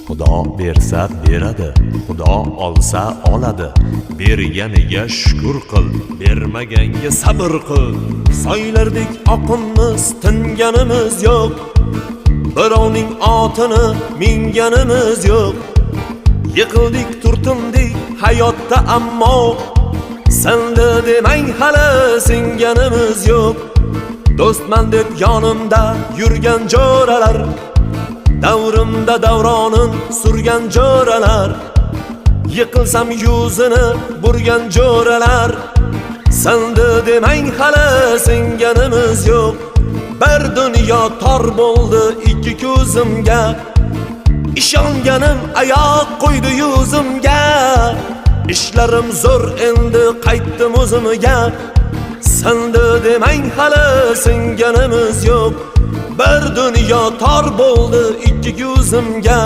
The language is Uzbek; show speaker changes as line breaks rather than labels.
Xudo bersa beradi, Xudo olsa oladi. Berganiga shukr qil, bermaganga sabr qil. Soylardek oqimiz tinganimiz yo'q, birovning otini minganimiz yo'q. Yiqildik turtindik hayotda ammo senda demang hali singanimiz yo'q. Do'stman deb yonimda yurgan jo'ralar, davrimda davronin surgan jo'ralar, yiqilsam yuzini burgan jo'ralar, senda demang hali singanimiz yo'q. Bir dunyo tor bo'ldi ikki ko'zimga, ishonganim oyoq qo'ydi yuzimga. Ishlarim zo'r endi qaytdim o'zimga, senda demang hali singanimiz yo'q. Bir dunyo tor bo'ldi ikki ko'zimga,